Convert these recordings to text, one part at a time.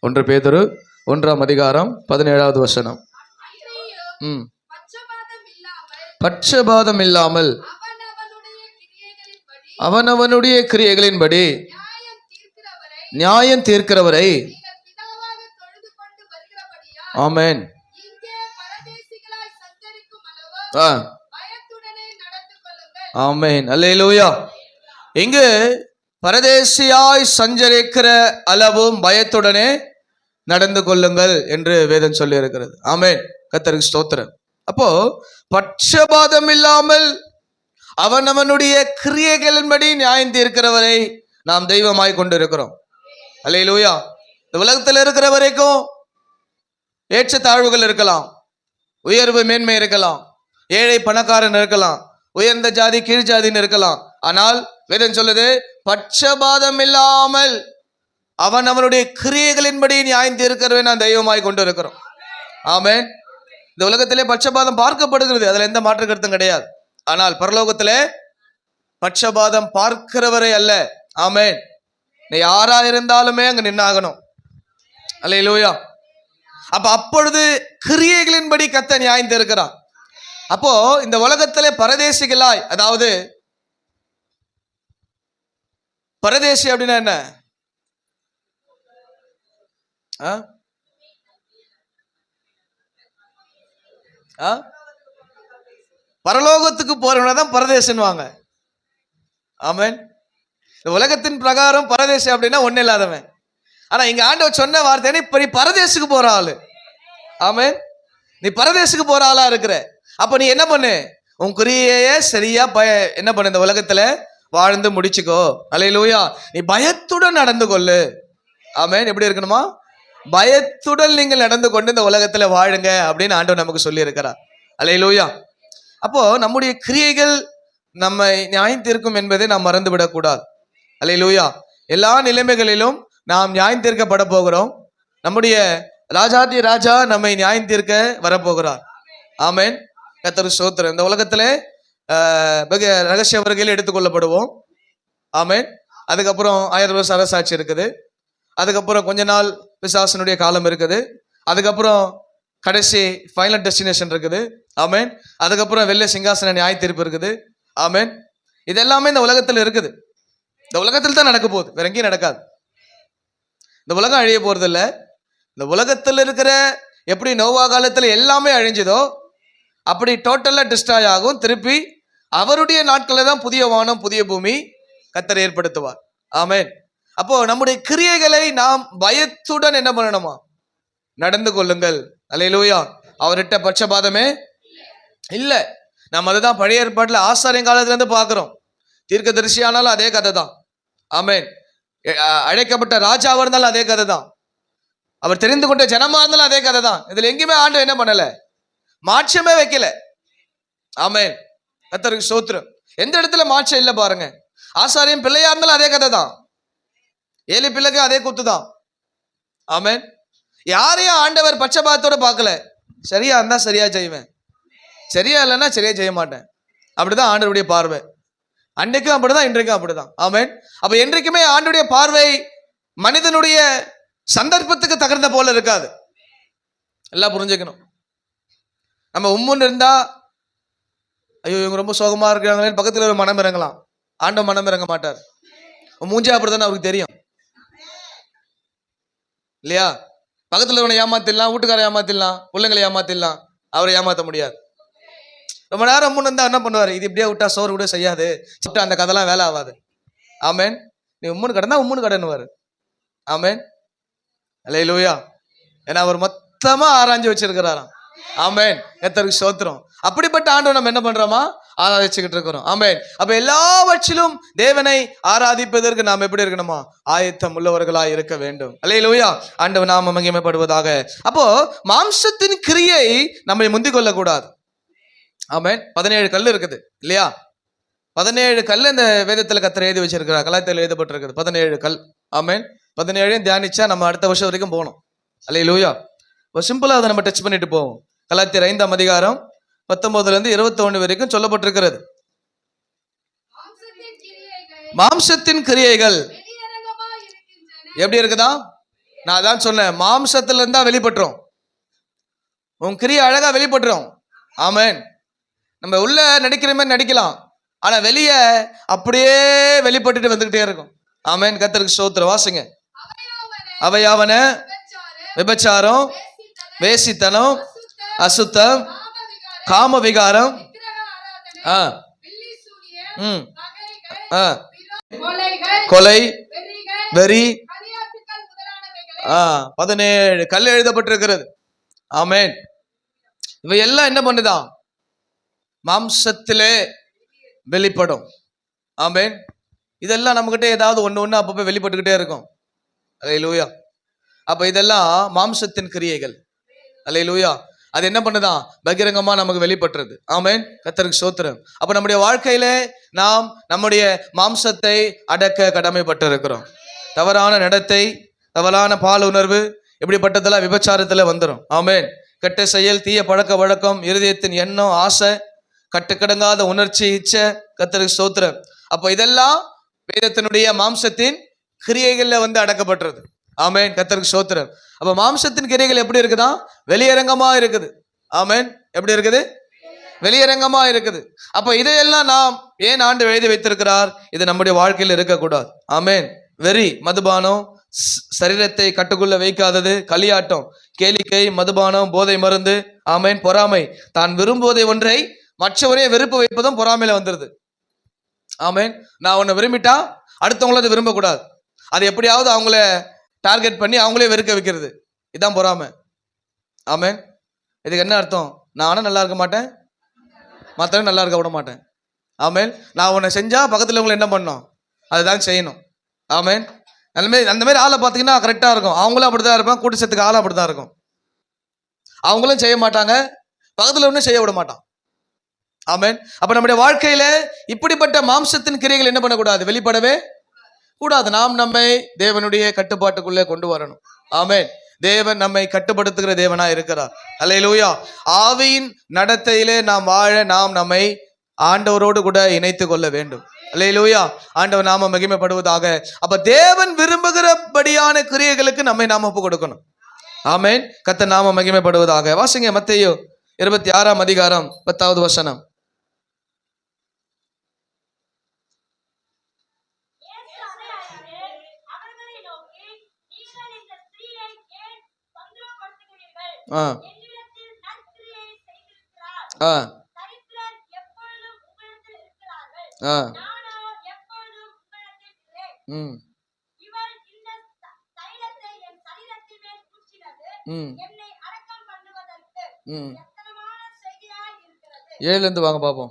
1 பேதுரு 1ஆம் அதிகாரம் 17வது வசனம். பட்சபாதம் இல்லாமல் அவனவனுடைய கிரியைகளின்படி நியாயம் தீர்க்கிறவரை. ஆமென். ஆமென். அல்லேலூயா. இங்கு பரதேசியாய் சஞ்சரிக்கிற அளவும் பயத்துடனே நடந்து கொள்ளுங்கள் என்று வேதம் சொல்லி இருக்கிறது. ஆமென். கர்த்தருக்கு ஸ்தோத்திரம். அப்போ பட்சபாதம் இல்லாமல் அவனவனுடைய கிரியைகளின்படி நியாயம் தீர்க்கிறவரை நாம் தெய்வமாய் கொண்டு இருக்கிறோம். அல்லேலூயா. இந்த உலகத்தில் இருக்கிற வரைக்கும் ஏற்ற தாழ்வுகள் இருக்கலாம், உயர்வு மேன்மை இருக்கலாம், ஏழை பணக்காரன் இருக்கலாம், உயர்ந்த ஜாதி கீழ் ஜாதின்னு இருக்கலாம். ஆனால் வேதம் சொல்லுது பட்சபாதம் இல்லாமல் அவன் அவனுடைய கிரியைகளின்படி நியாயம் தீர்க்கிறவை நான் தெய்வமாய் கொண்டு இருக்கிறோம். ஆமென். இந்த உலகத்திலே பட்சபாதம் பார்க்கப்படுகிறது, அதுல எந்த மாற்று கருத்தும் கிடையாது. ஆனால் பரலோகத்திலே பட்சபாதம் பார்க்கிறவரை அல்ல. ஆமென். நீ யாரா இருந்தாலுமே அங்க நின்னாகணும். அல்லேலூயா. அப்பொழுது கிரியைகளின்படி கர்த்தர் நியாயம் தீர்க்கிறார். அப்போ இந்த உலகத்திலே பரதேசிகளாய், அதாவது பரதேசி அப்படின்னா என்ன? பரலோகத்துக்கு போறவன தான் பரதேசன்வாங்க. ஆமென். இந்த உலகத்தின் பிரகாரம் பரதேசி அப்படின்னா ஒன்னும் இல்லாதவன். ஆனா இங்க ஆண்டவர் சொன்ன வார்த்தை, இப்ப நீ பரதேசுக்கு போற ஆளு. ஆமென். நீ பரதேசுக்கு போற ஆளா இருக்கிற. அப்ப நீ என்ன பண்ணு, உன் குறியையே சரியா என்ன பண்ணு, இந்த உலகத்துல வாழ்ந்து முடிச்சுக்கோ. அல்லேலூயா. நீ பயத்துடன் நடந்து கொள்ளு. ஆமென். எப்படி இருக்கணுமா? பயத்துடன் நீங்கள் நடந்து கொண்டு இந்த உலகத்துல வாழுங்க அப்படின்னு ஆண்டவர் நமக்கு சொல்லி இருக்கிறார். அல்லேலூயா. அப்போ நம்முடைய கிரியைகள் நம்மை நியாயம் தீர்க்கும் என்பதை நாம் மறந்து விடக்கூடாது. அல்லேலூயா. எல்லா நிலைமைகளிலும் நாம் நியாயம் தீர்க்கப்பட போகிறோம். நம்முடைய ராஜாதி ராஜா நம்மை நியாயம் தீர்க்க வரப்போகிறார். ஆமென். கர்த்தருக்கு ஸ்தோத்திரம். இந்த உலகத்திலே ரகசிய வருகையில் எடுத்துக்கொள்ளப்படுவோம். ஆமென். அதுக்கப்புறம் 1000 வருஷம் அரசாட்சி இருக்குது. அதுக்கப்புறம் கொஞ்ச நாள் பிசாசனுடைய காலம் இருக்குது. அதுக்கப்புறம் கடைசி ஃபைனல் டெஸ்டினேஷன் இருக்குது. ஆமென். அதுக்கப்புறம் வெள்ளை சிங்காசன நியாய தீர்ப்பு இருக்குது. ஆமென். இது எல்லாமே இந்த உலகத்தில் இருக்குது. இந்த உலகத்தில் தான் நடக்க போகுது, வேற எங்கேயும் நடக்காது. இந்த உலகம் அழிய போறது இல்லை. இந்த உலகத்தில் இருக்கிற எப்படி நோவா காலத்தில் எல்லாமே அழிஞ்சதோ அப்படி டோட்டலா டிஸ்ட்ராய் ஆகும். திருப்பி அவருடைய நாட்களில் தான் புதிய வானம் புதிய பூமி கர்த்தர் ஏற்படுத்துவார். ஆமென். அப்போ நம்முடைய கிரியைகளை நாம் பயத்துடன் என்ன பண்ணணுமா? நடந்து கொள்ளுங்கள். அல்லேலூயா. அவர்கிட்ட பட்சபாதமே இல்லை. நம்ம அதுதான் பழைய ஏற்பாட்டில் ஆசாரியன் காலத்துல இருந்து பார்க்கிறோம். தீர்க்கதரிசி ஆனாலும் அதே கதை தான். ஆமென். அழைக்கப்பட்ட ராஜாவா இருந்தாலும் அதே கதை தான். அவர் தெரிந்து கொண்ட ஜனமா இருந்தாலும் அதே கதை தான். இதுல எங்கேயுமே ஆண்டவர் என்ன பண்ணல, மாற்றமே வைக்கல. ஆமென். கர்த்தருக்கு ஸ்தோத்திரம். எந்த இடத்துல மாற்றம் இல்லை பாருங்க. ஆசாரியம் பிள்ளையா இருந்தாலும் அதே கதை தான். ஏழு பிள்ளைக்கு அதே குத்து தான். ஆமென். யாரையும் ஆண்டவர் பட்சபாதத்தோட பார்க்கல. சரியா இருந்தா சரியா செய்வேன், சரியா இல்லைன்னா சரியா செய்ய மாட்டேன். அப்படிதான் ஆண்டவருடைய பார்வை. அன்றைக்கும் அப்படிதான், இன்றைக்கும் அப்படிதான். ஆமென். அப்ப என்றைக்குமே ஆண்டவருடைய பார்வை மனிதனுடைய சந்தர்ப்பத்துக்கு தகுந்த போல இருக்காது. எல்லாம் புரிஞ்சுக்கணும். நம்ம உம்முன்னு இருந்தா ஐயோ இவங்க ரொம்ப சோகமா இருக்கிறாங்களே பக்கத்துல ஒரு மனம் இறங்கலாம். ஆண்டவன் மனம் இறங்க மாட்டார். மூஞ்சே அப்படித்தானே அவருக்கு தெரியும் இல்லையா? பக்கத்துல இவனை ஏமாத்திடலாம், வீட்டுக்காரை ஏமாத்திடலாம், பிள்ளைங்களை ஏமாத்திடலாம், அவரை ஏமாத்த முடியாது. ரொம்ப நேரம் உம்முன்னு இருந்தா என்ன பண்ணுவாரு? இது இப்படியே விட்டா சோறு கூட செய்யாது, அந்த கதைலாம் வேலை ஆகாது. ஆமென். நீ உம்முன்னு கடனா உம்முன்னு கடனுவாரு. ஆமென். அல்லேலூயா. ஏன்னா அவர் மொத்தமா ஆராய்ஞ்சு வச்சிருக்கிறாராம். ஆமென். கர்த்தருக்கு ஸ்தோத்திரம். அப்படிப்பட்ட ஆண்டவர் நம்ம என்ன பண்றோமா? ஆராதிச்சுக்கிட்டு இருக்கிறோம். ஆமென். அப்ப எல்லாவற்றிலும் தேவனை ஆராதிப்பதற்கு நாம் எப்படி இருக்கணுமா? ஆயத்தம் உள்ளவர்களாய் இருக்க வேண்டும். அல்லேலூயா. ஆண்டவர் நாம மகிமைப்படுவதாக. அப்போ மாம்சத்தின் கிரியை நம்மை முந்திக் கொள்ளக்கூடாது. ஆமென். 17 கல் இருக்குது இல்லையா? 17 கல் இந்த வேதத்துல கர்த்தர் எழுதி வச்சிருக்கிறார். கலாத்தில் எழுதப்பட்டிருக்குது 17 கல். ஆமென். 17 தியானிச்சா நம்ம அடுத்த வருஷம் வரைக்கும் போகணும். அல்லேலூயா. சிம்பிளா அதை நம்ம டச் பண்ணிட்டு போவோம். கலாத்தியர் 5ஆம் அதிகாரம் 19 21 வரைக்கும் சொல்லப்பட்டிருக்கிறது. மாம்சத்தின் கிரியைகள் எப்படி இருக்குதா? நான் அதான் சொன்னேன், மாம்சத்துல இருந்தா வெளிப்பட்டுரும், உன் கிரியை அழகா வெளிப்பட்டுரும். ஆமென். நம்ம உள்ள நடிக்கிற மாதிரி நடிக்கலாம், ஆனா வெளியே அப்படியே வெளிப்பட்டுட்டு வந்துகிட்டே இருக்கும். ஆமென். கர்த்தருக்கு ஸ்தோத்திரம். வாசிங்க. அவையாவன விபச்சாரம், வேசித்தனம், அசுத்தம், காம விகாரம், கொலை, வெறி, 17 கல் எழுதப்பட்டிருக்கிறது. ஆமென். இவையெல்லாம் என்ன பண்ணுதான்? மாம்சத்திலே வெளிப்படும். ஆமென். இதெல்லாம் நம்மகிட்ட ஏதாவது ஒண்ணு அப்பப்ப வெளிப்பட்டுக்கிட்டே இருக்கும். அல்லேலூயா. அப்ப இதெல்லாம் மாம்சத்தின் கிரியைகள். அல்லேலூயா. அது என்ன பண்ணுதான்? பகிரங்கமா நமக்கு வெளிப்பட்டுறது. ஆமென். கர்த்தருக்கு ஸ்தோத்திரம். அப்ப நம்முடைய வாழ்க்கையில நாம் நம்முடைய மாம்சத்தை அடக்க கடமைப்பட்டு இருக்கிறோம். தவறான நடத்தை, தவறான பால் உணர்வு, இப்படிப்பட்டதெல்லாம் விபச்சாரத்துல வந்துடும். ஆமென். கெட்ட செயல், தீய பழக்க வழக்கம், இருதயத்தின் எண்ணம், ஆசை, கட்டுக்கடங்காத உணர்ச்சி, இச்சை. கர்த்தருக்கு ஸ்தோத்திரம். அப்ப இதெல்லாம் வேதத்தினுடைய மாம்சத்தின் கிரியைகள்ல அடக்கப்பட்டுறது. ஆமென். கர்த்தருக்கு ஸ்தோத்திரம். அப்ப மாம்சத்தின் கிரியைகள் எப்படி இருக்குதா? வெளியரங்கமா இருக்குது. ஆமென். எப்படி இருக்குது? வெளியரங்கமா இருக்குது. அப்ப இதையெல்லாம் நாம் ஏன் ஆண்டு எழுதி வைத்திருக்கிறார்? இது நம்முடைய வாழ்க்கையில் இருக்கக்கூடாது. ஆமென். வெறி, மதுபானம், சரீரத்தை கட்டுக்குள்ள வைக்காதது, களியாட்டம், கேளிக்கை, மதுபானம், போதை மருந்து, ஆமென், பொறாமை, தான் விரும்புவதை ஒன்றை மற்றவரே வெறுப்பு வைப்பதும் பொறாமையில வந்துருது. ஆமென். நான் உன்னை விரும்பிட்டா அடுத்தவங்கள அதை விரும்பக்கூடாது, அது எப்படியாவது அவங்கள டார்கெட் பண்ணி அவங்களே வெறுக்க வைக்கிறது, இதுதான் பொறாமை. ஆமென். இதுக்கு என்ன அர்த்தம்? நானும் நல்லா இருக்க மாட்டேன், மற்றவங்க நல்லா இருக்க விட மாட்டேன். ஆமென். நான் உன்னை செஞ்சா பக்கத்தில் உங்களை என்ன பண்ணணும்? அதுதான் செய்யணும். ஆமென். அந்த மாதிரி ஆளை பார்த்தீங்கன்னா கரெக்டாக இருக்கும். அவங்களும் அப்படிதான் இருப்பான், கூட்டு சேர்த்துக்கு ஆளும் அப்படிதான் இருக்கும். அவங்களும் செய்ய மாட்டாங்க, பக்கத்தில் ஒன்றும் செய்ய விட மாட்டான். ஆமென். அப்ப நம்முடைய வாழ்க்கையில இப்படிப்பட்ட மாம்சத்தின் கிரியைகள் என்ன பண்ணக்கூடாது? வெளிப்படவே கூடாது. நாம் நம்மை தேவனுடைய கட்டுப்பாட்டுக்குள்ளே கொண்டு வரணும். ஆமென். தேவன் நம்மை கட்டுப்படுத்துகிற தேவனா இருக்கிறார். அல்லேலூயா. ஆவியின் நடத்தையிலே நாம் வாழ நாம் நம்மை ஆண்டவரோடு கூட இணைத்து கொள்ள வேண்டும். அல்லேலூயா. ஆண்டவர் நாம மகிமைப்படுவதாக. அப்ப தேவன் விரும்புகிறபடியான கிரியைகளுக்கு நம்மை நாம ஒப்பு கொடுக்கணும். ஆமென். கர்த்தர் நாம மகிமைப்படுவதாக. வாசிங்க மத்தேயு 26ஆம் அதிகாரம் 10வது வசனம். ஏழுலேருந்து வாங்க பாப்போம்.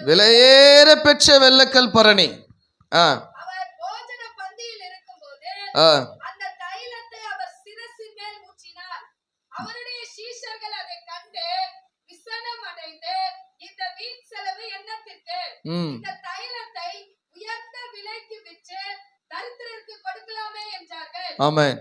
விலையேற பெற்ற வெள்ளைக்கல் பரணி ஆமென்.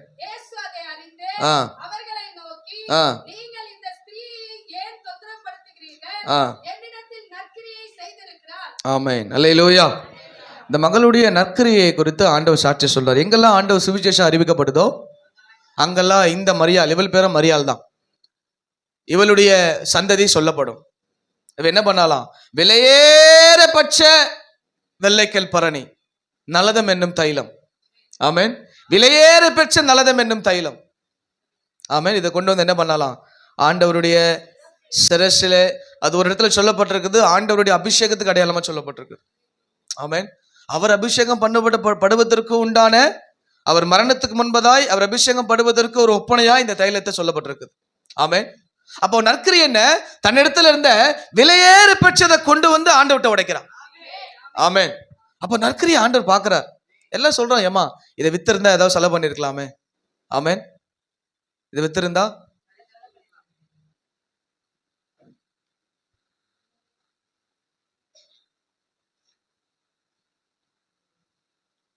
ஆமென். அல்லேலூயா. இந்த மகளுடைய நற்கிரியை குறித்து ஆண்டவர் சாட்சி சொல்றார். எங்கெல்லாம் ஆண்டவர் சுவிசேஷம் அறிவிக்கப்படுதோ அங்கெல்லாம் இந்த மரியாள், இவள் பேரும் மரியாள் தான், இவளுடைய சந்ததி சொல்லப்படும். இவ என்ன பண்ணலாம்? விலையேற பட்ச வெள்ளைக்கல் பரணி, நலதம் என்னும் தைலம். ஆமென். விலையேற பெற்ற நலதம் என்னும் தைலம். ஆமென். இதை கொண்டு வந்து என்ன பண்ணலாம்? ஆண்டவருடைய சிரசில, அது ஒரு இடத்துல சொல்லப்பட்டிருக்குது, ஆண்டவருடைய அபிஷேகத்துக்கு அடையாளமா சொல்லப்பட்டிருக்கு. ஆமென். அவர் அபிஷேகம் படுவதற்கு உண்டான, அவர் மரணத்துக்கு முன்பதாய் அவர் அபிஷேகம் படுவதற்கு ஒரு ஒப்பனையா இந்த தைலத்தை சொல்லப்பட்டிருக்கு. ஆமென். அப்போ நற்கிரி என்ன? தன்னிடத்துல இருந்த விலையேற பெற்றதை கொண்டு வந்து ஆண்டவர்கிட்ட உடைக்கிறான். ஆமென். அப்போ நற்கிரி ஆண்டவர் பார்க்கிறார். எல்லாம் சொல்றோம், ஏமா இதை வித்திருந்தா ஏதாவது செலவு பண்ணிருக்கலாமே. ஆமென். இதை வித்திருந்தா,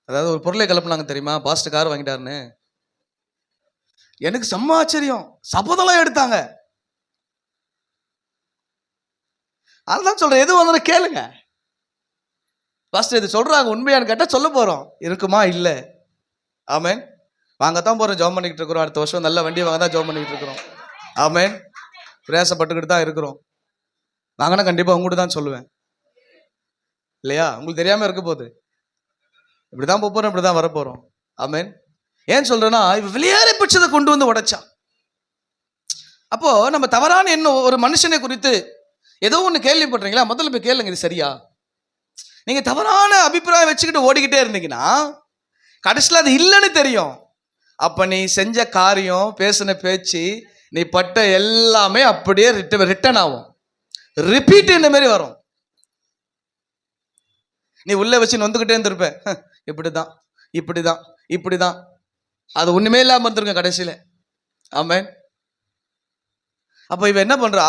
அதாவது ஒரு பொருளை கலப்புனாங்க தெரியுமா, பாஸ்டர் கார் வாங்கிட்டாருன்னு. எனக்கு செம்ம ஆச்சரியம், சபதெல்லாம் எடுத்தாங்க. அதுதான் சொல்றேன், எது வந்தாலும் கேளுங்க. பாஸ்டர் இது சொல்றாங்க உண்மையான்னு கேட்டா சொல்ல போறோம், இருக்குமா இல்லை. ஆமென். வாங்கத்தான் போறோம், ஜெபம் பண்ணிக்கிட்டு இருக்கிறோம். அடுத்த வருஷம் நல்ல வண்டி வாங்க தான் ஜெபம் பண்ணிக்கிட்டு இருக்கிறோம். ஆமென். பிரயாசப்பட்டுக்கிட்டு தான் இருக்கிறோம். வாங்கினா கண்டிப்பா உங்கள்கிட்ட தான் சொல்லுவேன் இல்லையா? உங்களுக்கு தெரியாம இருக்க போகுது. இப்படிதான் போறோம், இப்படிதான் வரப்போறோம். ஆமென். ஏன் சொல்றேன்னா, இவ வெளியேற பட்சத்தை கொண்டு வந்து உடைச்சான். அப்போ நம்ம தவறான எண்ணம் ஒரு மனுஷனை குறித்து ஏதோ ஒன்று கேள்விப்படுறீங்களா, முதல்ல போய் கேளுங்க, இது சரியா? நீங்க தவறான அபிப்பிராயம் வச்சுக்கிட்டு ஓடிக்கிட்டே இருந்தீங்கன்னா கடைசியில் அது இல்லைன்னு தெரியும். அப்ப நீ செஞ்ச காரியம், பேசின பேச்சு, நீ பட்ட எல்லாமே அப்படியே ரிட்டர்ன் ஆகும், ரிப்பீட் இந்த மாதிரி வரும். நீ உள்ள வச்சு நொந்துக்கிட்டே இருந்திருப்ப, இப்படிதான் இப்படிதான் இப்படிதான், அது ஒண்ணுமே இல்லாம இருந்திருக்க கடைசியில. ஆமென். அப்ப இவ என்ன பண்றா,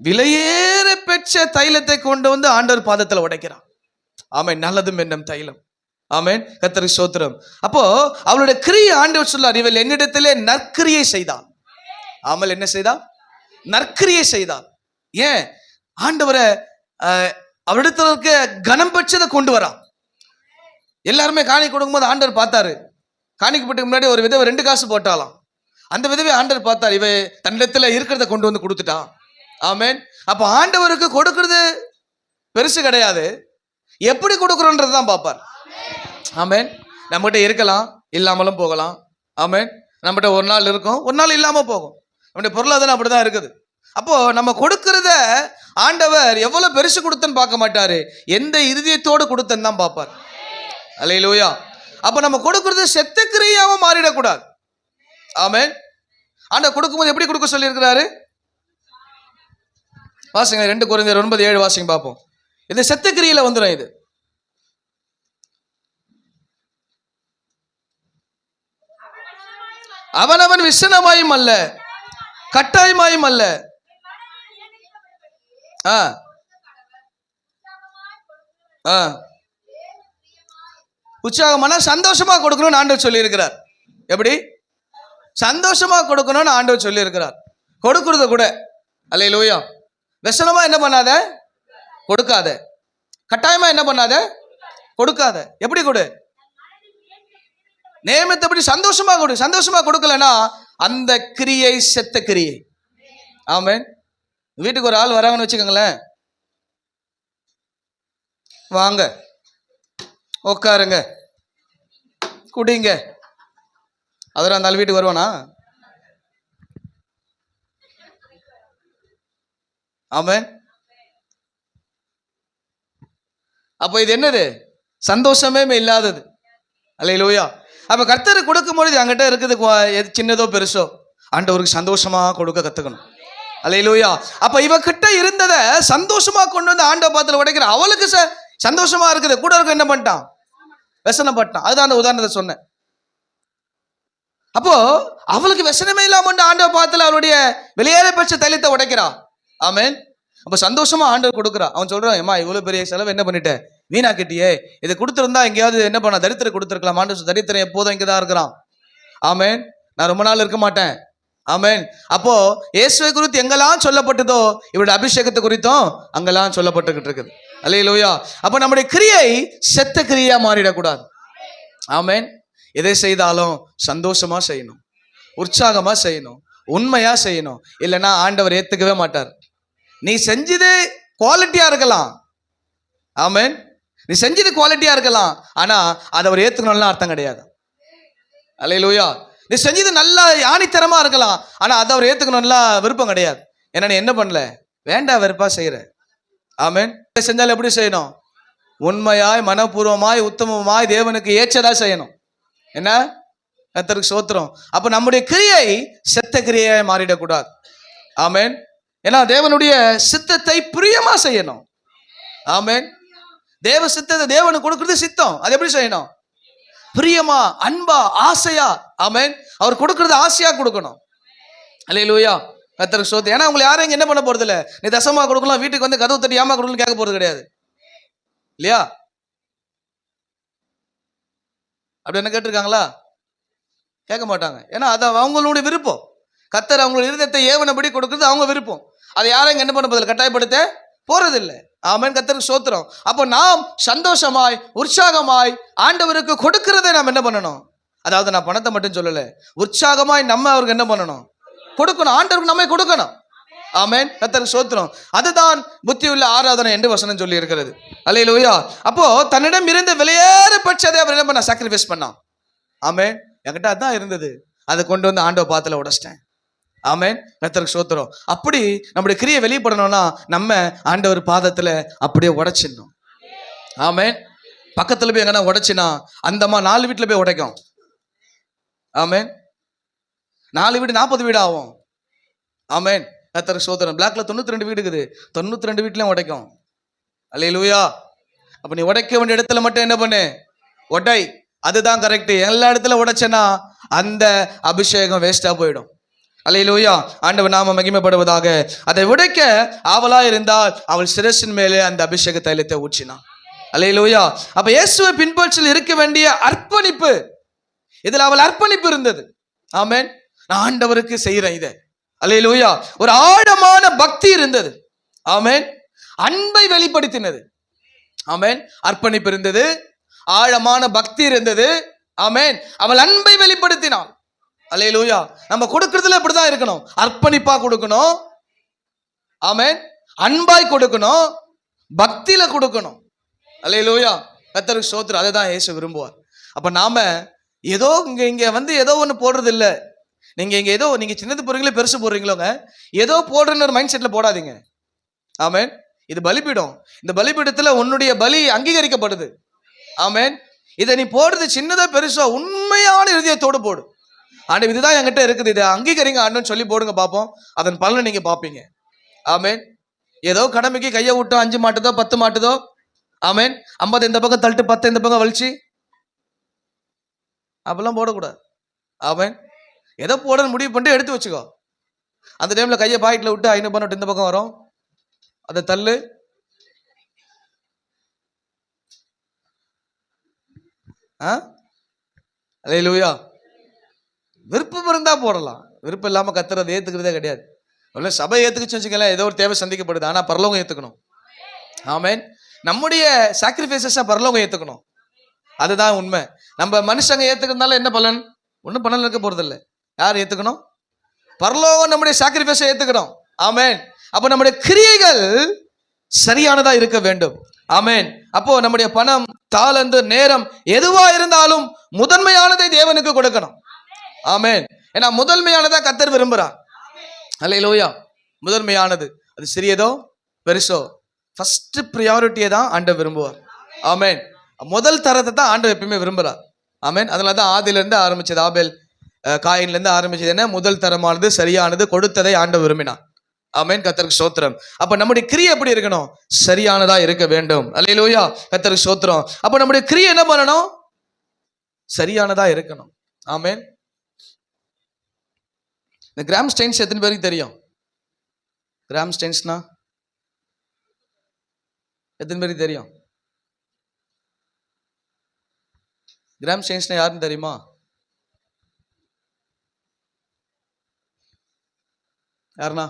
விலையேற பெற்ற தைலத்தை கொண்டு வந்து ஆண்டவர் பாதத்தில் உடைக்கிறான். ஆமென். நல்லதும் என்னும் தைலம். ஆமென். கர்த்தருக்கு ஸ்தோத்திரம். அப்போ அவளுடைய கிரியை ஆண்டவர் சொல்லார், இவள் என்னிடத்திலே நற்கிரியை செய்தாள். ஆமல் என்ன செய்தாள்? நற்கிரியை செய்தாள். ஏன்? ஆண்டவரை அவரிடத்துல இருக்க கனம் பெற்றதை கொண்டு வரா. எல்லாருமே காணிக்கை கொடுக்கும்போது ஆண்டவர் பார்த்தாரு, காணிக்கப்பட்டுக்கு முன்னாடி ஒரு விதவை 2 காசு போட்டாலாம். அந்த விதவை ஆண்டவர் பார்த்தார், இவ தன்னிடத்துல இருக்கிறத கொண்டு வந்து கொடுத்துட்டா. ஆமென். அப்ப ஆண்டவருக்கு கொடுக்கிறது பெருசு கிடையாது, எப்படி கொடுக்குறோன்றது தான் பார்ப்பார். ஆமென். நம்மகிட்ட இருக்கலாம், இல்லாமலும் போகலாம். ஆமென். நம்மகிட்ட ஒரு நாள் இருக்கும், ஒரு நாள் இல்லாம போகும். நம்முடைய பொருளாதாரம் அப்படிதான் இருக்குது. அப்போ நம்ம கொடுக்கிறத ஆண்டவர் எவ்வளவு பெருசு கொடுத்தன்னு பார்க்க மாட்டாரு, எந்த இருதயத்தோடு கொடுத்தன்னு தான் பார்ப்பார். அல்லேலூயா. அப்ப நம்ம கொடுக்கிறது செத்த கிரியாவும் மாறிடக்கூடாது. ஆமென். ஆண்டவர் கொடுக்கும்போது எப்படி கொடுக்க சொல்லி இருக்கிறாரு? வாசிங்க 2 கொரிந்தியர் 9:7 வாசிங்க பார்ப்போம். இது செத்த கிரியில வந்துடும். இது அவனவன் விசனமாயும் அல்ல, கட்டாயமாயும் அல்ல. உற்சாகமான சந்தோஷமா கொடுக்கணும்னு ஆண்டவர் சொல்லி இருக்கிறார். எப்படி? சந்தோஷமா கொடுக்கணும்னு ஆண்டவர் சொல்லி இருக்கிறார். கொடுக்கறது கூட அல்லேலூயா. விசனமா என்ன பண்ணாத, கொடுக்காத. கட்டாயமா என்ன பண்ணாத, கொடுக்காத. எப்படி கொடு? நியமித்தபடி சந்தோஷமா கொடு. சந்தோஷமா கொடுக்கலன்னா அந்த கிரியை செத்த கிரியை. ஆமென். வீட்டுக்கு ஒரு ஆள் வராங்கன்னு வச்சுக்கோங்களேன், வாங்க உட்காருங்க குடிங்க, அதெல்லாம் அந்த ஆள் வீட்டுக்கு வருவானா? ஆமென். அப்போ இது என்னது? சந்தோஷமே இல்லாதது. அல்லேலூயா. அப்ப கர்த்தர் கொடுக்கும் பொழுது அங்கிட்ட இருக்குது சின்னதோ பெருசோ, ஆண்டவருக்கு சந்தோஷமா கொடுக்க கத்துக்கணும். அல்லேலூயா. அப்ப இவ கிட்ட இருந்தத சந்தோஷமா கொண்டு வந்து ஆண்டவர் பாத்துல உடைக்கிற. அவளுக்கு சந்தோஷமா இருக்குது, கூட இருக்க என்ன பண்ணிட்டான்? வெசனப்பட்டான். அதுதான் அந்த உதாரணத்தை சொன்னேன். அப்போ அவளுக்கு வெசனமே இல்லாம ஆண்டவர் பாத்துல அவளுடைய வெளியேற பெற்ற தைலத்தை உடைக்கிறா. ஆமென். அப்ப சந்தோஷமா ஆண்டவர் கொடுக்குறா. அவன் சொல்றான், ஏமா இவ்வளவு பெரிய செலவு என்ன பண்ணிட்ட, வீணாக்கிட்டியே, இதை கொடுத்துருந்தா எங்கேயாவது என்ன பண்ண, தரித்திரம் கொடுத்துருக்கலாம். ஆண்டவர் தரித்திரம் எப்போதும் இங்கதான் இருக்கிறான். ஆமென். நான் ரொம்ப நாள் இருக்க மாட்டேன். ஆமென். அப்போ இயேசுவை குறித்து எங்கெல்லாம் சொல்லப்பட்டதோ இவருடைய அபிஷேகத்தை குறித்தும் அங்கெல்லாம் சொல்லப்பட்டுக்கிட்டு இருக்குது. அல்லேலூயா. அப்ப நம்முடைய கிரியை செத்த கிரியா மாறிடக்கூடாது. ஆமென். எதை செய்தாலும் சந்தோஷமா செய்யணும், உற்சாகமா செய்யணும், உண்மையா செய்யணும். இல்லைன்னா ஆண்டவர் ஏத்துக்கவே மாட்டார். நீ செஞ்சது குவாலிட்டியா இருக்கலாம். ஆமென். நீ செஞ்சது குவாலிட்டியா இருக்கலாம், ஆனா அதை அவர் ஏத்துக்கணும்னு அர்த்தம் கிடையாது. அல்லேலூயா. நீ செஞ்சது நல்லா ஆணித்தரமா இருக்கலாம், ஆனா அதை அவர் ஏத்துக்கணும்ல விருப்பம் கிடையாது. ஏன்னா நீ என்ன பண்ணல, வேண்டாம் வெறுப்பா செய்யற. ஆமென். செஞ்சாலும் எப்படி செய்யணும்? உண்மையாய், மனப்பூர்வமாய், உத்தமமாய், தேவனுக்கு ஏற்றதா செய்யணும். என்ன? கர்த்தருக்கு ஸ்தோத்திரம். அப்ப நம்முடைய கிரியை செத்த கிரியாய் மாறிடக்கூடாது. ஆமென். ஏன்னா தேவனுடைய சித்தத்தை பிரியமா செய்யணும். ஆமென். தேவ சித்தத்தை தேவனுக்கு கொடுக்கிறது சித்தம். அது எப்படி செய்யணும்? பிரியமா, அன்பா, ஆசையா. ஆமென். அவர் கொடுக்கிறது ஆசையா கொடுக்கணும். அல்லேலூயா. கர்த்தருக்கு ஸ்தோத்திரம். ஏன்னா உங்களை யாரும் இங்க என்ன பண்ண போறது இல்ல, நீ தசமா கொடுக்கலாம், வீட்டுக்கு வந்து கதவு தட்டி ஏமா கொடுக்கணும் கேட்க போறது கிடையாது இல்லையா? அப்படி என்ன கேட்டிருக்காங்களா? கேட்க மாட்டாங்க. ஏன்னா அது அவங்களுடைய விருப்பம். கர்த்தர் அவங்களுடைய இருதயத்தை ஏவனபடி கொடுக்கிறது அவங்க விருப்பம். அதை யாரும் இங்க என்ன பண்ண போதில்லை, கட்டாயப்படுத்த போறதில்லை. ஆமென், கர்த்தருக்கு ஸ்தோத்திரம். அப்போ நாம் சந்தோஷமாய் உற்சாகமாய் ஆண்டவருக்கு கொடுக்கிறதை நாம் என்ன பண்ணணும்? அதாவது நான் பணத்தை மட்டும் சொல்லல, உற்சாகமாய் நம்ம அவருக்கு என்ன பண்ணணும்? கொடுக்கணும். ஆண்டவருக்கு நம்ம கொடுக்கணும். ஆமென், கர்த்தருக்கு ஸ்தோத்திரம். அதுதான் புத்தியுள்ள ஆராதனை என்று வசனம் சொல்லி இருக்கிறது. அல்லேலூயா. அப்போ தன்னிடம் இருந்த விலையேற பட்சத்தை அவர் என்ன பண்ண? சாக்ரிஃபைஸ் பண்ணான். ஆமென், என்கிட்ட அதான் இருந்தது, அதை கொண்டு வந்து ஆண்டவர் பாத்துல உடைச்சிட்டேன். ஆமென், கர்த்தருக்கு ஸ்தோத்திரம். அப்படி நம்முடைய கிரியை வெளிப்படணும்னா நம்ம ஆண்டவர் பாதத்துல அப்படியே உடைச்சிடணும். ஆமென். பக்கத்துல போய் எங்கன்னா உடைச்சினா அந்தம்மா 4 வீட்டுல போய் உடைக்கும். ஆமென். 4 வீடு 40 வீடு ஆகும். ஆமென், கர்த்தருக்கு ஸ்தோத்திரம். பிளாக்ல 92 வீடு இருக்குது, 92 வீட்லயும் உடைக்கும். அல்லேலூயா. அப்ப நீ உடைக்க வேண்டிய இடத்துல மட்டும் என்ன பண்ணு? உடை. அதுதான் கரெக்ட். எல்லா இடத்துல உடைச்சனா அந்த அபிஷேகம் வேஸ்டா போயிடும். அல்லேலூயா. ஆண்டவர் நாம மகிமைப்படுவதாக. அதை உடைக்க ஆவலா இருந்தால் அவள் சிரசின் மேலே அந்த அபிஷேக தைலத்தை ஊற்றினான். அல்லேலூயா. அப்ப இயேசுவை பின்பற்றல் இருக்க வேண்டிய அர்ப்பணிப்பு, இதுல அவள் அர்ப்பணிப்பு இருந்தது. ஆமென், நான் ஆண்டவருக்கு செய்யறேன் இதை. அல்லேலூயா. ஒரு ஆழமான பக்தி இருந்தது. ஆமென், அன்பை வெளிப்படுத்தினது. ஆமென், அர்ப்பணிப்பு இருந்தது, ஆழமான பக்தி இருந்தது. ஆமென், அவள் அன்பை வெளிப்படுத்தினாள். அல்லேலூயா. நம்ம கொடுக்கிறதுல இப்படிதான் இருக்கணும், அர்ப்பணிப்பா கொடுக்கணும். ஆமென், அன்பாய் கொடுக்கணும், பக்தியில கொடுக்கணும். அல்லேலூயா, கர்த்தருக்கு ஸ்தோத்திரம். அதை தான் இயேசு விரும்புவார். அப்ப நாம ஏதோ இங்க வந்து ஏதோ ஒன்று போடுறது இல்லை. நீங்க இங்க ஏதோ நீங்க சின்னது போடுறீங்களோ பெருசு போடுறீங்களோங்க, ஏதோ போடுறன்னு ஒரு மைண்ட் செட்ல போடாதீங்க. ஆமென், இது பலிபீடம். இந்த பலிபீடத்துல உன்னுடைய பலி அங்கீகரிக்கப்படுது. ஆமென், இதை நீ போடுறது சின்னதா பெருசா உண்மையான இதயத்தோடு போடு. ஆண்டு இதுதான் என்கிட்ட இருக்குது, இதை அங்கீகரிங்க ஆண்டுன்னு சொல்லி போடுங்க, பார்ப்போம். அதன் பலனை நீங்க பார்ப்பீங்க. ஆமென். ஏதோ கடமைக்கு கையை விட்டோ 5 மாட்டுதோ 10 மாட்டுதோ, ஆமென், 50 இந்த பக்கம் தள்ளிட்டு 10 இந்த பக்கம் வலிச்சு அப்பெல்லாம் போடக்கூடாது. ஆமென், ஏதோ போடன்னு முடிவு பண்ணிட்டு எடுத்து வச்சுக்கோ. அந்த டைம்ல கையை பாக்கெட்ல விட்டு 500 நோட்டு இந்த பக்கம் வரும், அதை தள்ளு. அல்லேலூயா. விருப்பம் இருந்தா போடலாம், விருப்பம் இல்லாம கர்த்தர் ஏத்துக்கிறதே கிடையாது. சபை ஏத்துக்குச்சு வச்சுக்கலாம், ஏதோ ஒரு தேவை சந்திக்கப்படுது, ஆனா பரலோகம் ஏத்துக்கணும். ஆமென், நம்முடைய சாக்ரிஃபைசஸா பரலோகம் ஏத்துக்கணும். அதுதான் உண்மை. நம்ம மனுஷங்க ஏத்துக்கிறதுனால என்ன பலன்? ஒன்றும் பலன் இருக்க போறது இல்லை. யார் ஏத்துக்கணும்? பரலோகம் நம்முடைய சாக்ரிஃபைஸை ஏத்துக்கணும். ஆமென். அப்போ நம்முடைய கிரியைகள் சரியானதா இருக்க வேண்டும். ஆமென். அப்போ நம்முடைய பணம், தாளந்து, நேரம் எதுவா இருந்தாலும் முதன்மையானதை தேவனுக்கு கொடுக்கணும். ஆமென். ஏன்னா முதன்மையானதா கர்த்தர் விரும்புறார். அல்லேலூயா. முதன்மையானது, அது சிறியதோ பெருசோ, ஃபர்ஸ்ட் ப்ரியாரிட்டியை தான் ஆண்டவர் விரும்புவார். ஆமென். முதல் தரத்தை தான் ஆண்டவர் எப்பயுமே விரும்புறார். ஆமென். அதனால தான் ஆதியிலிருந்து ஆரம்பிச்சது, ஆபேல் காயின்லேருந்து ஆரம்பிச்சது என்ன? முதல் தரமானது, சரியானது, கொடுத்ததை ஆண்டவர் விரும்பினார். ஆமென், கர்த்தருக்கு ஸ்தோத்திரம். அப்ப நம்முடைய கிரியை எப்படி இருக்கணும்? சரியானதா இருக்க வேண்டும். அல்லேலூயா, கர்த்தருக்கு ஸ்தோத்திரம். அப்ப நம்முடைய கிரியை என்ன பண்ணணும்? சரியானதா இருக்கணும். ஆமென். இந்த கிராம் ஸ்டெயின்ஸ் எத்தனை பேருக்கு தெரியும்? கிராம் ஸ்டெயின்ஸ்னா எத்தனை பேருக்கு தெரியும்? கிராம் ஸ்டெயின்ஸ்னா யாருன்னு தெரியுமா? யாருண்ணா?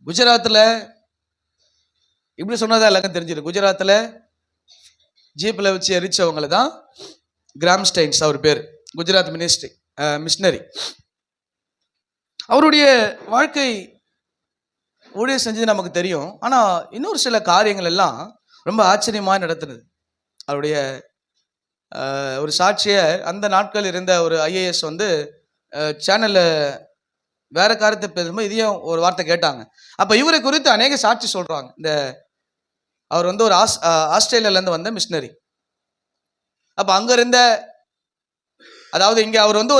குஜராத்தில் இப்படி சொன்னதா எல்லாருக்கும் தெரிஞ்சிருக்கு. குஜராத்தில் ஜீப்பில் வச்சு எரிச்சவங்களை தான் கிராம் ஸ்டெயின்ஸ் அவர் பேர். குஜராத் மிஷினரி. அவருடைய வாழ்க்கை ஊழியர் செஞ்சது நமக்கு தெரியும். ஆனால் இன்னொரு சில காரியங்கள் எல்லாம் ரொம்ப ஆச்சரியமாக நடத்துனது. அவருடைய ஒரு சாட்சியை அந்த நாட்கள் இருந்த ஒரு ஐஏஎஸ் வந்து சேனலில் வேற காரியத்தை பேசும்போது இதையும் ஒரு வார்த்தை கேட்டாங்க. அப்போ இவரை குறித்து அநேக சாட்சி சொல்கிறாங்க. இந்த அவர் வந்து ஒரு ஆஸ்திரேலியாவிலேருந்து வந்த மிஷினரி. அப்போ அங்கே இருந்த, அதாவது இங்கே அவர் வந்து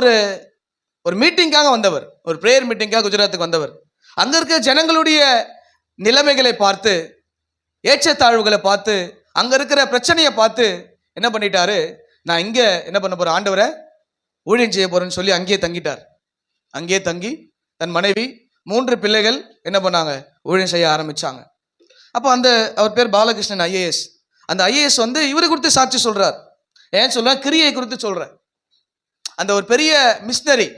ஒரு மீட்டிங்காக வந்தவர், ஒரு ப்ரேயர் மீட்டிங்காக குஜராத்துக்கு வந்தவர். அங்கே இருக்க ஜனங்களுடைய நிலைமைகளை பார்த்து, ஏற்றத்தாழ்வுகளை பார்த்து, அங்கே இருக்கிற பிரச்சனையை பார்த்து என்ன பண்ணிட்டாரு? நான் இங்கே என்ன பண்ண போகிறேன், ஆண்டவரை ஊழியம் செய்ய போகிறேன்னு சொல்லி அங்கேயே தங்கிட்டார். அங்கேயே தங்கி தன் மனைவி 3 பிள்ளைகள் என்ன பண்ணாங்க? ஊழியம் செய்ய ஆரம்பித்தாங்க. அப்போ அவர் பேர் பாலகிருஷ்ணன் ஐஏஎஸ். அந்த ஐஏஎஸ் வந்து இவரை குறித்து சாட்சி சொல்கிறார். ஏன் சொல்கிறேன்? கிரியை குறித்து சொல்கிறேன். அந்த ஒரு பெரிய மிஷினரி,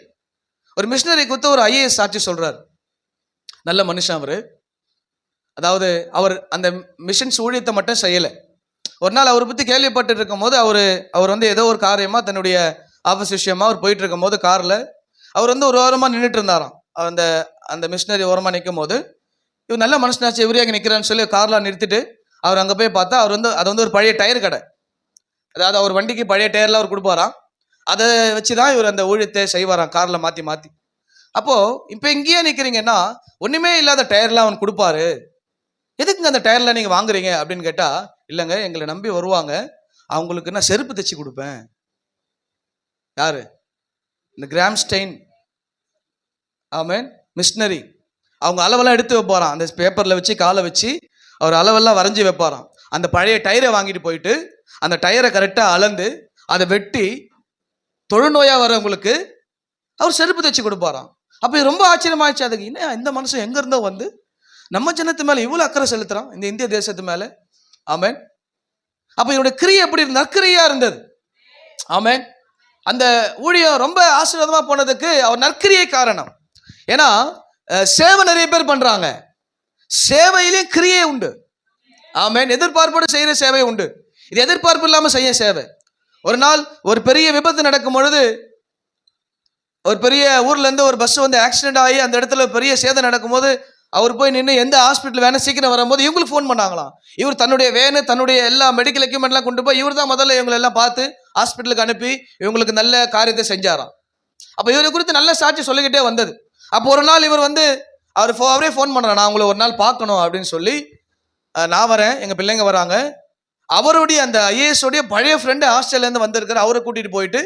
ஒரு மிஷினரி குறித்து ஒரு ஐஏஎஸ் சாட்சி சொல்றார். நல்ல மனுஷன் அவரு. அதாவது அவர் அந்த மிஷன்ஸ் ஊழியத்தை மட்டும் செய்யலை. ஒரு நாள் அவரை பற்றி கேள்விப்பட்டு இருக்கும் போது அவர் வந்து ஏதோ ஒரு காரியமாக தன்னுடைய ஆஃபீஸ் விஷயமா அவர் போயிட்டு இருக்கும் போது காரில் அவர் வந்து ஒரு ஓரமாக நின்றுட்டு இருந்தாராம். அந்த அந்த மிஷினரி ஓரமாக நிற்கும் போது இவர் நல்ல மனுஷனாச்சு, இவரே அங்கே நிற்கிறான்னு சொல்லி கார்லாம் நிறுத்திட்டு அவர் அங்கே போய் பார்த்தா அவர் வந்து அது வந்து ஒரு பழைய டயர் கடை. அதாவது அவர் வண்டிக்கு பழைய டயர்லாம் அவர் கொடுப்பாராம். அதை வச்சு தான் இவர் அந்த ஊழியத்தை செய்வாராம், காரில் மாற்றி மாற்றி. அப்போது இப்போ இங்கேயே நிற்கிறீங்கன்னா ஒன்றுமே இல்லாத டயர்லாம் அவன் கொடுப்பாரு, எதுக்குங்க அந்த டயர்லாம் நீங்கள் வாங்குறீங்க அப்படின்னு கேட்டால், இல்லைங்க எங்களை நம்பி வருவாங்க, அவங்களுக்கு நான் செருப்பு தைச்சி கொடுப்பேன். யாரு? இந்த கிராம்ஸ்டெயின் ஆமேன் மிஷினரி. அவங்க அளவெல்லாம் எடுத்து வைப்பாராம், அந்த பேப்பரில் வச்சு காலை வச்சு அவர் அளவெல்லாம் வரைஞ்சி வைப்பாராம். அந்த பழைய டயரை வாங்கிட்டு போயிட்டு அந்த டயரை கரெக்டாக அளந்து அதை வெட்டி தொழுநோயாக வரவங்களுக்கு அவர் செருப்பு தைச்சி கொடுப்பாராம். அப்போ ரொம்ப ஆச்சரியமாயிடுச்சு. அதுக்கு இன்னும் இந்த மனுஷன் எங்கேருந்தோ வந்து நம்ம ஜனத்து மேலே இவ்வளோ அக்கறை செலுத்துகிறான், இந்த இந்திய தேசத்து மேலே. ஆமேன். அப்போ இவருடைய கிரியை எப்படி நற்கிரியா இருந்தது. ஆமேன். அந்த ஊழியம் ரொம்ப ஆசீர்வாதமாக போனதுக்கு அவர் நற்கிரியை காரணம். ஏன்னா சேவை நிறைய பேர் பண்றாங்க, சேவையிலேயும் கிரியை உண்டு. ஆமேன். எதிர்பார்ப்போடு செய்கிற சேவை உண்டு, இது எதிர்பார்ப்பு இல்லாமல் செய்ய சேவை. ஒரு நாள் ஒரு பெரிய விபத்து நடக்கும் பொழுது, ஒரு பெரிய ஊர்ல இருந்து ஒரு பஸ் வந்து ஆக்சிடென்ட் ஆகி அந்த இடத்துல பெரிய சேதம் நடக்கும்போது அவர் போய் நின்று எந்த ஹாஸ்பிட்டல் வேணும் சீக்கிரம் வரும்போது இவங்களுக்கு ஃபோன் பண்ணாங்களாம். இவர் தன்னுடைய வேனு தன்னுடைய எல்லா மெடிக்கல் எக்யூப்மெண்ட்லாம் கொண்டு போய் இவர் தான் முதல்ல இவங்களை எல்லாம் பார்த்து ஹாஸ்பிட்டலுக்கு அனுப்பி இவங்களுக்கு நல்ல காரியத்தை செஞ்சாராம். அப்போ இவரை குறித்து நல்ல சாட்சி சொல்லிக்கிட்டே வந்தது. அப்போ ஒரு நாள் இவர் வந்து அவரே ஃபோன் பண்ணுறான், நான் உங்களை ஒரு நாள் பார்க்கணும் அப்படின்னு சொல்லி, நான் வரேன், எங்கள் பிள்ளைங்க வராங்க. அவருடைய அந்த ஐஏஎஸ் உடைய பழைய ஃப்ரெண்டு ஆஸ்திரேலியாலேருந்து வந்திருக்கிற அவரை கூட்டிகிட்டு போயிட்டு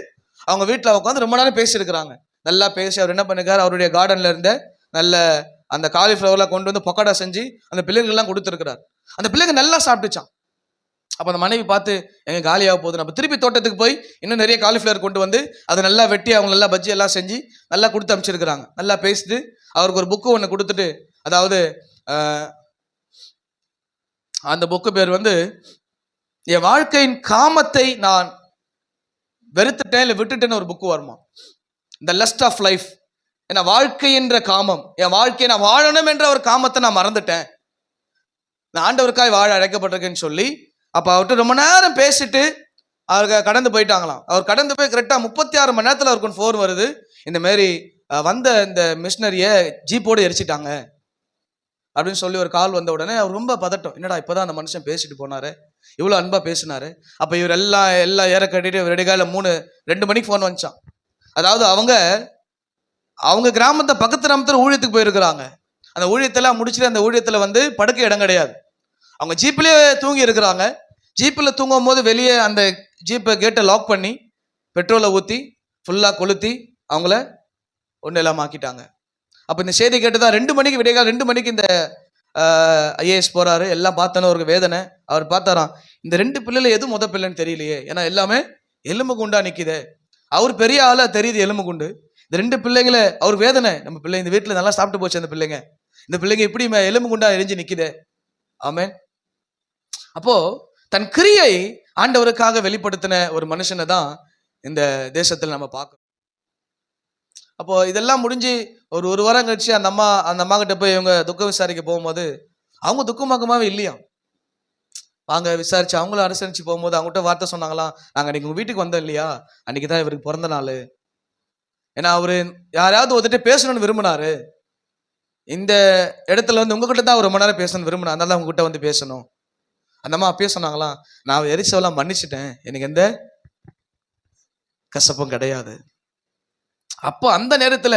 அவங்க வீட்டில் உட்காந்து ரொம்ப நேரம் பேசியிருக்கிறாங்க. நல்லா பேசி அவர் என்ன பண்ணிருக்காரு, அவருடைய கார்டனில் இருந்த நல்ல அந்த காலிஃப்ளவர்லாம் கொண்டு வந்து பொக்கடா செஞ்சு அந்த பிள்ளைங்கள்லாம் கொடுத்துருக்கிறார். அந்த பிள்ளைங்க நல்லா சாப்பிட்டுச்சான். அப்போ அந்த மனைவி பார்த்து எங்க காலியாக போகுது, நம்ம திருப்பி தோட்டத்துக்கு போய் இன்னும் நிறைய காலிஃப்ளவர் கொண்டு வந்து அதை நல்லா வெட்டி அவங்க நல்லா பஜ்ஜி எல்லாம் செஞ்சு நல்லா கொடுத்து அனுப்பிச்சிருக்கிறாங்க. நல்லா பேசிட்டு அவருக்கு ஒரு புக்கு ஒன்று கொடுத்துட்டு, அதாவது அந்த புக்கு பேர் வந்து என் வாழ்க்கையின் காமத்தை நான் வெறுத்துட்டேன் இல்லை விட்டுட்டேன்னு ஒரு புக்கு வருமா, த லஸ்ட் ஆஃப் லைஃப். ஏன்னா வாழ்க்கை என்ற காமம், என் வாழ்க்கையை நான் வாழணும் என்ற ஒரு காமத்தை நான் மறந்துட்டேன், நான் ஆண்டவருக்காய் வாழ அழைக்கப்பட்டிருக்கேன்னு சொல்லி அப்போ அவர்கிட்ட ரொம்ப நேரம் பேசிட்டு அவருக்கு கடந்து போயிட்டாங்களாம். அவர் கடந்து போய் கரெக்டாக 36 மணி நேரத்தில் அவருக்கு ஃபோன் வருது, இந்த மாரி வந்த இந்த மிஷினரியை ஜீப்போடு எரிச்சிட்டாங்க அப்படின்னு சொல்லி ஒரு கால் வந்த உடனே அவர் ரொம்ப பதட்டம். என்னடா இப்போதான் அந்த மனுஷன் பேசிட்டு போனாரு, இவ்வளோ அன்பாக பேசினாரு. அப்போ இவர் எல்லாம் ஏற கட்டிட்டு ரெடிகால 2 மணிக்கு ஃபோன் வந்துச்சான். அதாவது அவங்க கிராமத்தை பக்கத்து கிராமத்தில் ஊழியத்துக்கு போயிருக்கிறாங்க. அந்த ஊழியத்தெல்லாம் முடிச்சுட்டு அந்த ஊழியத்தில் வந்து படுக்க இடம் கிடையாது, அவங்க ஜீப்லேயே தூங்கி இருக்கிறாங்க. ஜீப்பில் தூங்கும் போது வெளியே அந்த ஜீப்பை கேட்டை லாக் பண்ணி பெட்ரோலை ஊற்றி ஃபுல்லாக கொளுத்தி அவங்கள ஒன்றும் இல்லாமல் ஆக்கிட்டாங்க. அப்போ இந்த செய்தி கேட்டு தான் 2 மணிக்கு விடைகால் 2 மணிக்கு இந்த ஐஏஎஸ் போகிறாரு. எல்லாம் பார்த்தோன்னு அவருக்கு வேதனை. அவர் பார்த்தாராம், இந்த 2 பிள்ளைல எது முத பிள்ளைன்னு தெரியலையே, ஏன்னா எல்லாமே எலும்பு குண்டா நிற்கிதே. அவர் பெரிய ஆளாக தெரியுது எலும்பு குண்டு, இந்த 2 பிள்ளைங்கள அவர் வேதனை, நம்ம பிள்ளை இந்த வீட்டில் நல்லா சாப்பிட்டு போச்சு, அந்த பிள்ளைங்க இந்த பிள்ளைங்க இப்படி எலும்பு குண்டா எரிஞ்சு நிற்குதே. ஆமேன். அப்போ தன் கிரியை ஆண்டவருக்காக வெளிப்படுத்தின ஒரு மனுஷனை தான் இந்த தேசத்தில் நம்ம பார்க்கணும். அப்போ இதெல்லாம் முடிஞ்சு ஒரு வாரம் கழிச்சு அந்த அம்மா கிட்ட போய் இவங்க துக்கம் விசாரிக்க போகும்போது அவங்க துக்கமாகவே இல்லையா. வாங்க விசாரிச்சு அவங்களும் அனுசரிச்சு போகும்போது அவங்ககிட்ட வார்த்தை சொன்னாங்களாம், நாங்கள் அன்னைக்கு உங்க வீட்டுக்கு வந்தோம் இல்லையா, அன்னைக்கு தான் இவருக்கு பிறந்த நாள். ஏன்னா அவரு யாராவது ஒருத்தர் பேசணும்னு விரும்பினாரு, இந்த இடத்துல வந்து உங்ககிட்ட தான் அவர் ரொம்ப நேரம் பேசணும்னு விரும்பினா, அதனால உங்ககிட்ட வந்து பேசணும். அந்த அம்மா அப்பயே சொன்னாங்களாம், நான் எரிச்சவெல்லாம் மன்னிச்சிட்டேன், எனக்கு எந்த கசப்பும் கிடையாது. அப்போ அந்த நேரத்தில்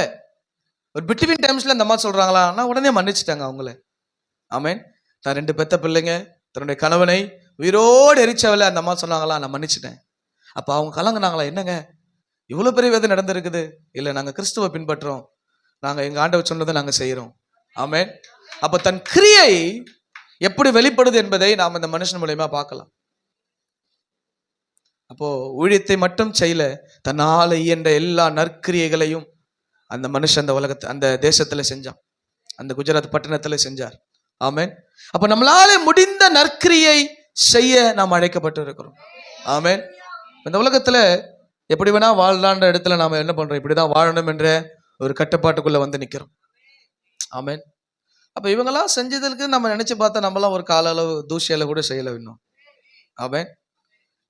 ஒரு பிட்வீன் டைம்ஸ்ல அந்த அம்மா சொல்றாங்களா, நான் உடனே மன்னிச்சிட்டாங்க அவங்கள. ஆமேன். நான் 2 பெத்த பிள்ளைங்க தன்னுடைய கணவனை உயிரோடு எரிச்சவளை அந்த அம்மா சொன்னாங்களா, நான் மன்னிச்சிட்டேன். அப்போ அவங்க கலங்குனாங்களா, என்னங்க இவ்வளோ பெரிய வேதனை நடந்திருக்குது. இல்லை, நாங்கள் கிறிஸ்துவை பின்பற்றுறோம், நாங்கள் எங்கள் ஆண்டவர் சொன்னதை நாங்கள் செய்கிறோம். ஆமேன். அப்போ தன் கிரியை எப்படி வெளிப்படுது என்பதை நாம் இந்த மனுஷன் மூலமா பார்க்கலாம். அப்போ ஊழியத்தை மட்டும் செய்யல, தன்னால் இயன்ற எல்லா நற்கிரியைகளையும் அந்த மனுஷன் அந்த உலகத்தை அந்த தேசத்துல செஞ்சான், அந்த குஜராத் பட்டணத்துல செஞ்சார். ஆமேன். அப்ப நம்மளால முடிந்த நற்கிரியை செய்ய நாம் அழைக்கப்பட்டு இருக்கிறோம். ஆமேன். இந்த உலகத்துல எப்படி வேணா வாழ்றான்ற இடத்துல நாம என்ன பண்றோம், இப்படிதான் வாழணும் என்ற ஒரு கட்டுப்பாட்டுக்குள்ள வந்து நிக்கிறோம். ஆமென். அப்ப இவங்கெல்லாம் செஞ்சதுக்கு நம்ம நினைச்சு பார்த்தா நம்மலாம் ஒரு கால அளவு தூசியில கூட செய்யல இன்னும். ஆமென்.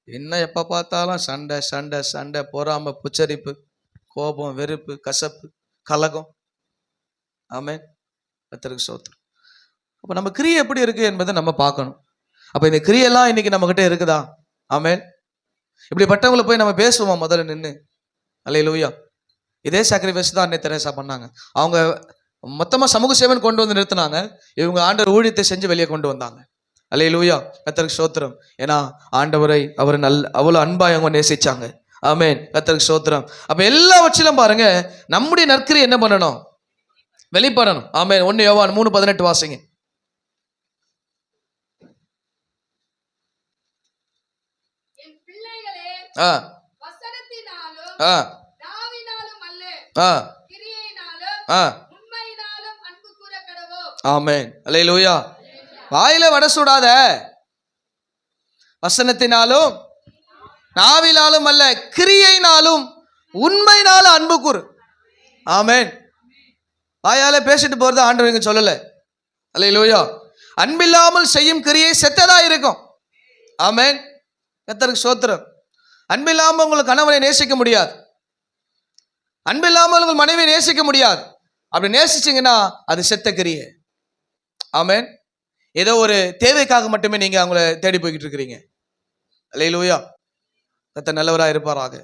என்ன எப்ப பார்த்தாலும் சண்டை சண்டை சண்டை, பொறாமை, புச்சரிப்பு, கோபம், வெறுப்பு, கசப்பு, கலகம். ஆமென். கர்த்தருக்கு ஸ்தோத்திரம். அப்ப நம்ம கிரியை எப்படி இருக்கு என்பதை நம்ம பார்க்கணும். அப்ப இந்த கிரியெல்லாம் இன்னைக்கு நம்ம கிட்ட இருக்குதா? ஆமென். இப்படிப்பட்டவங்களை போய் நம்ம பேசுவோமா முதல்ல நின்று? அல்லேலூயா. இதே சாக்ரிஃபைஸ் தான் அன்னை தெரேசா பண்ணாங்க. அவங்க மொத்தமா சமூக சேவன் கொண்டு வந்து நிறுத்தினாங்க. இவங்க ஆண்டவர் ஊழியத்தை செஞ்சு வெளியே கொண்டு வந்தாங்க. அல்லேலூயா. கர்த்தருக்கு ஸ்தோத்திரம். ஏன்னா ஆண்டவரை அவர் அவ்வளவு அன்பா அவங்க நேசிச்சாங்க. ஆமென். கர்த்தருக்கு ஸ்தோத்திரம். அப்ப எல்லாவற்றிலும் பாருங்க, நம்முடைய நற்கிரியை என்ன பண்ணணும்? வெளிப்படணும். ஆமென். 1 யோவான் 3:18 வாசிங்க. ஆமென். அல்லேலூயா. வாயில வடை சுடாத, வசனத்தினாலும் நாவினாலும் அல்ல, கிரியையினாலும் உண்மையினாலும் அன்பு கூறு. ஆமென். வாயால பேசிட்டு போறது ஆண்டவர் இங்க சொல்லல. அல்லேலூயா. அன்பில்லாமல் செய்யும் கிரியை செத்ததா இருக்கும். ஆமென். கர்த்தருக்கு ஸ்தோத்திரம். அன்பில்லாமல் உங்கள் கணவனை நேசிக்க முடியாது. அன்பில்லாமல் உங்கள் மனைவியை நேசிக்க முடியாது. அப்படி நேசிச்சீங்கன்னா அது செத்த கிரியை. ஆமென். ஏதோ ஒரு தேவைக்காக மட்டுமே நீங்க அவங்கள தேடி போய்கிட்டு இருக்கிறீங்க. அல்லேலூயா. கர்த்தர் நல்லவராக இருப்பாராக.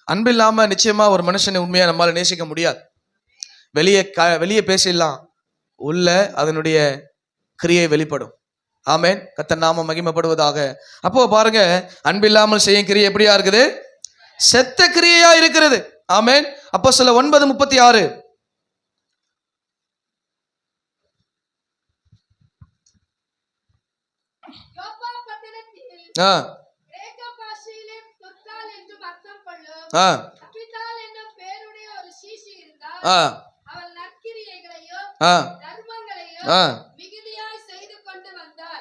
அன்பில்லாம நிச்சயமா ஒரு மனுஷனை உண்மையா நம்மளால நேசிக்க முடியாது. வெளியே பேசிடலாம், உள்ள அதனுடைய கிரியை வெளிப்படும். ஆமென். கர்த்தர் நாமம் மகிமைப்படுவதாக. அப்போ பாருங்க, அன்பில்லாமல் செய்யும் கிரியை எப்படியா இருக்குது? செத்த கிரியையா இருக்கிறது. ஆமென். அப்போஸ்தலர் 9:36.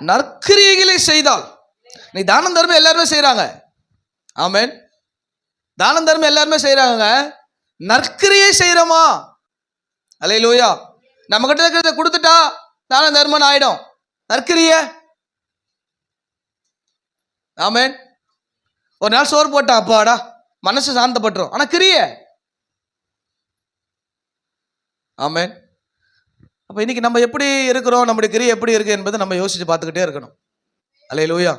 நற்கிரியைகளை செய்தால், நீ தானம் தர்மம் எல்லாருமே செய்யறாங்க. ஆமென். தானம் தர்மம் எல்லாருமே செய்யறாங்க. நற்கிரியை செய்யறோமா? அல்லேலூயா. நம்ம கிட்ட இருக்கிறத கொடுத்துட்டா தானம் தர்மம் ஆயிடும். நற்கிரிய. ஆமென். ஒரு நாள் சோறு போட்டா அப்பாடா மனசு சாந்தப்பட்டுரும். ஆனா கிரிய. ஆமென். அப்ப இன்னைக்கு நம்ம எப்படி இருக்கிறோம், நம்முடைய கிரியை எப்படி இருக்கு என்பதை நம்ம யோசிச்சு பார்த்துக்கிட்டே இருக்கணும். அல்லேலூயா.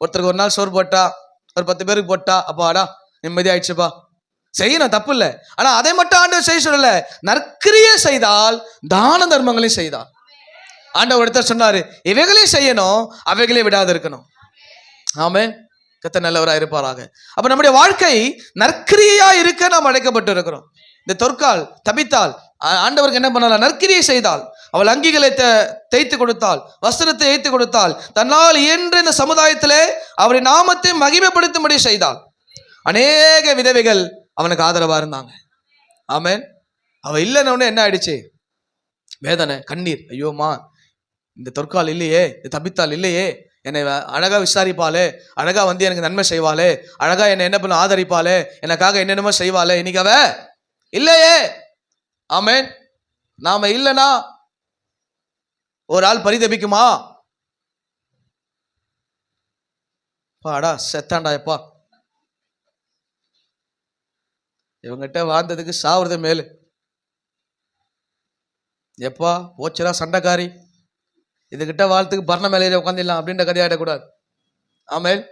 ஒருத்தருக்கு ஒரு நாள் சோறு போட்டா, ஒரு 10 பேருக்கு போட்டா அப்பாடா நிம்மதி ஆயிடுச்சுப்பா, செய்யணும், தப்பு இல்லை. ஆனா அதை மட்டும் ஆண்டவர் செய்ய சொல்லல. நற்கிரியை செய்தால் தான தர்மங்களையும் செய்தால். ஆண்டவர் ஒருத்தர் சொன்னாரு, இவைகளையும் செய்யணும், அவைகளே விடாது இருக்கணும். ஆமென். கர்த்தர் நல்லவராக இருப்பாராக. அப்ப நம்முடைய வாழ்க்கை நற்கிரியா இருக்க நாம் அழைக்கப்பட்டு இருக்கிறோம். இந்த தொற்கால் தபித்தால் ஆண்டவருக்கு என்ன பண்ணலாம்? நற்கிரியை செய்தால், அவள் அங்கிகளை தேய்த்து கொடுத்தாள், வஸ்திரத்தை ஏய்த்து கொடுத்தாள், தன்னால் இயன்ற இந்த சமுதாயத்திலே அவருடைய நாமத்தை மகிமைப்படுத்தும்படி செய்தாள். அநேக விதவைகள் அவனுக்கு ஆதரவா இருந்தாங்க. ஆமென். அவ இல்லைன்னு என்ன ஆயிடுச்சு? வேதனை, கண்ணீர். ஐயோமா, இந்த தொற்கால் இல்லையே, இந்த தபித்தால் இல்லையே, என்னை அழகா விசாரிப்பாளே, அழகா வந்து எனக்கு நன்மை செய்வாளே, அழகா என்னை என்ன பண்ண ஆதரிப்பாளே, எனக்காக என்னென்னமோ செய்வாளே, இன்னைக்கு அவ இல்லையே. ஆமென். நாம இல்லைன்னா ஒரு ஆள் பரிதபிக்குமா? பாடா செத்தாண்டா எப்பா, இவங்கிட்ட வாழ்ந்ததுக்கு சாவுறது மேலு. எப்பா போச்சுரா சண்டைக்காரி, இதுகிட்ட வாழ்த்துக்கு பர்ண மேலே உட்காந்துடலாம் அப்படின்ற கதையாயிடக்கூடாது. ஆமென்.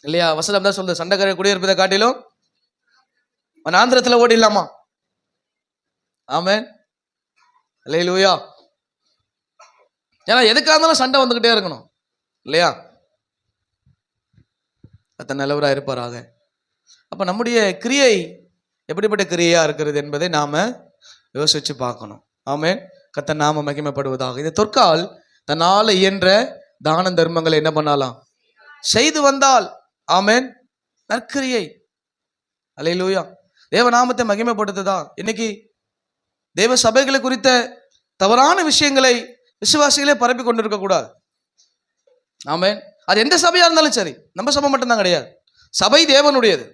இல்லையா? வசனம் தான் சொல்லுது, சண்டைக்காரி குடியிருப்பதை காட்டிலும் ஆந்திரத்தில் ஓடிடலாமா? ஆமென். அல்லேலூயா. ஏன்னா எதுக்காக இருந்தாலும் சண்டை வந்துகிட்டே இருக்கணும் இல்லையா? அத்தனை நல்லவராக இருப்பாராக. அப்ப நம்முடைய கிரியை எப்படிப்பட்ட கிரியையா இருக்கிறது என்பதை நாம யோசிச்சு பார்க்கணும். ஆமென். கர்த்தர் நாம மகிமைப்படுவதாக. இந்த தொற்கால் தன்னால இயன்ற தான தர்மங்களை என்ன பண்ணலாம்? செய்து வந்தால். ஆமென். நற்கிரியை. அல்லேலூயா. தேவ நாமத்தை மகிமைப்படுத்துதா? இன்னைக்கு தேவ சபைகளை குறித்த தவறான விஷயங்களை விசுவாசிகளே பரப்பி கொண்டிருக்க கூடாது. ஆமென். அது எந்த சபையா இருந்தாலும் சரி, நம்ம சபை மட்டும்தான் கிடையாது, சபை தேவனுடையது.